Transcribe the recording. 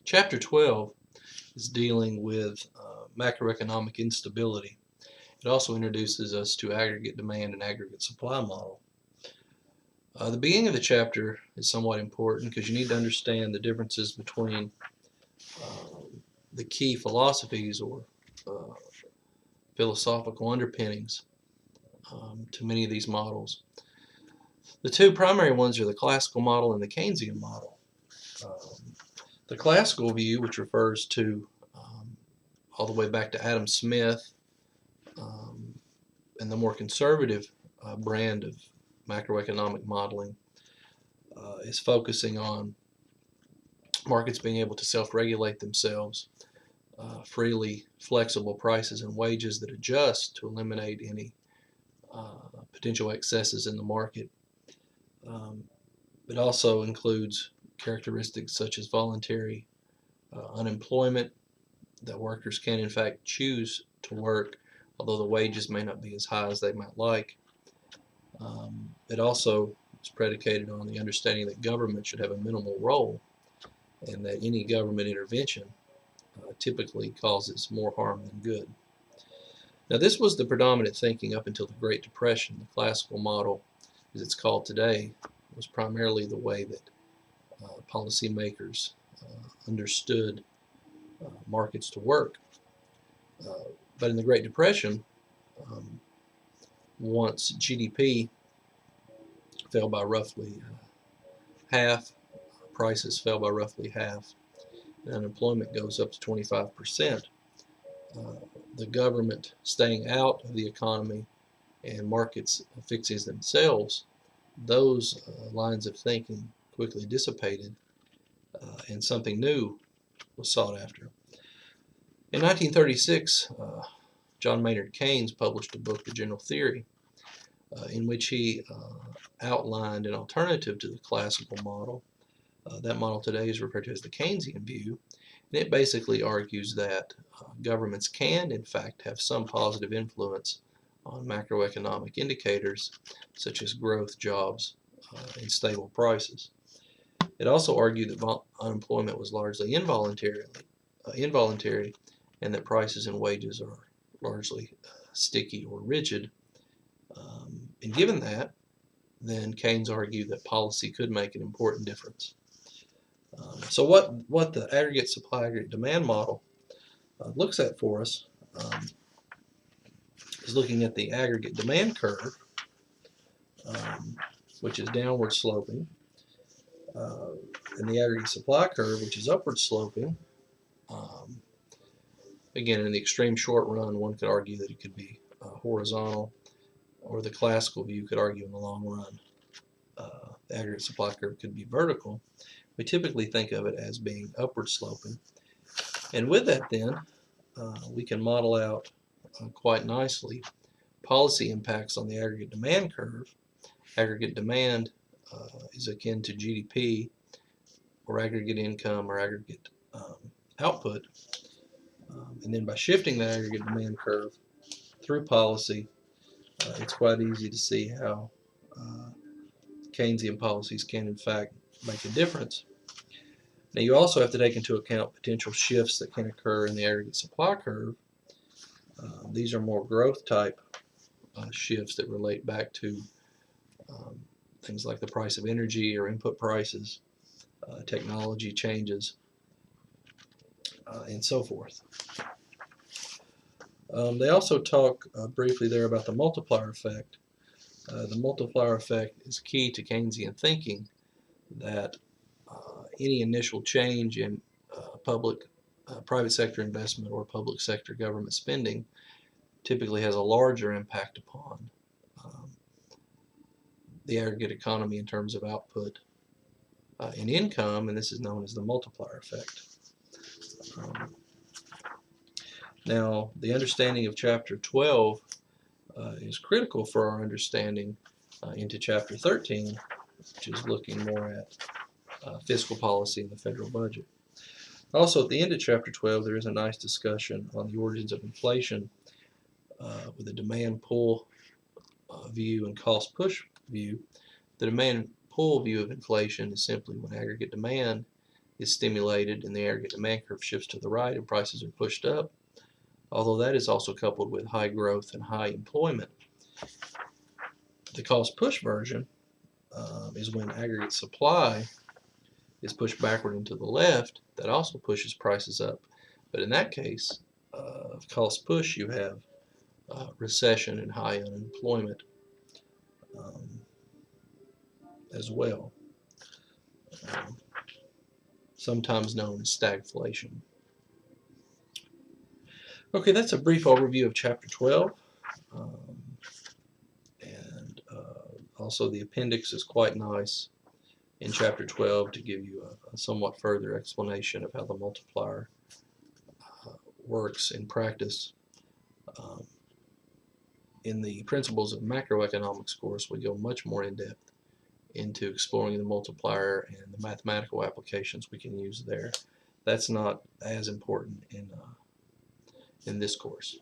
Chapter 12 is dealing with macroeconomic instability. It also introduces us to aggregate demand and aggregate supply model. The beginning of the chapter is somewhat important because you need to understand the differences between the key philosophies or uh, philosophical underpinnings to many of these models. The two primary ones are the classical model and the Keynesian model. Um, the classical view, which refers to all the way back to Adam Smith um, and the more conservative brand of macroeconomic modeling, is focusing on markets being able to self-regulate themselves, freely flexible prices and wages that adjust to eliminate any potential excesses in the market. It also includes characteristics such as voluntary unemployment, that workers can in fact choose to work although the wages may not be as high as they might like. It also is predicated on the understanding that government should have a minimal role and that any government intervention typically causes more harm than good. Now, this was the predominant thinking up until the Great Depression. The classical model, as it's called today, was primarily the way that policymakers understood markets to work. But in the Great Depression, once GDP fell by roughly half, prices fell by roughly half, and unemployment goes up to 25%. The government staying out of the economy and markets fixing themselves, those lines of thinking quickly dissipated and something new was sought after. In 1936, John Maynard Keynes published a book, The General Theory, in which he outlined an alternative to the classical model. That model today is referred to as the Keynesian view, and it basically argues that governments can, in fact, have some positive influence on macroeconomic indicators such as growth, jobs, and stable prices. It also argued that unemployment was largely involuntary, and that prices and wages are largely sticky or rigid. And given that, then Keynes argued that policy could make an important difference. So what the aggregate supply, aggregate demand model looks at for us is looking at the aggregate demand curve, which is downward sloping, and the aggregate supply curve, which is upward sloping. Again, in the extreme short run, one could argue that it could be horizontal, or the classical view could argue in the long run the aggregate supply curve could be vertical. We typically think of it as being upward sloping. And with that then, we can model out quite nicely policy impacts on the aggregate demand curve. Aggregate demand is akin to GDP or aggregate income or aggregate output. And then by shifting the aggregate demand curve through policy, it's quite easy to see how Keynesian policies can in fact make a difference. Now you also have to take into account potential shifts that can occur in the aggregate supply curve. These are more growth type shifts that relate back to things like the price of energy or input prices, technology changes, and so forth. They also talk briefly there about the multiplier effect. The multiplier effect is key to Keynesian thinking, that any initial change in private sector investment or public sector government spending typically has a larger impact upon the aggregate economy in terms of output and income, and this is known as the multiplier effect. Now, the understanding of Chapter 12 is critical for our understanding into Chapter 13, which is looking more at fiscal policy and the federal budget. Also, at the end of Chapter 12, there is a nice discussion on the origins of inflation with a demand pull view and cost push view. The demand pull view of inflation is simply when aggregate demand is stimulated and the aggregate demand curve shifts to the right and prices are pushed up, although that is also coupled with high growth and high employment. The cost push version is when aggregate supply is pushed backward and to the left. That also pushes prices up. But in that case, cost push, you have recession and high unemployment as well, sometimes known as stagflation. Okay, that's a brief overview of Chapter 12. And also the appendix is quite nice in Chapter 12 to give you a somewhat further explanation of how the multiplier works in practice. In the Principles of Macroeconomics course, we go much more in depth into exploring the multiplier and the mathematical applications we can use there. That's not as important in this course.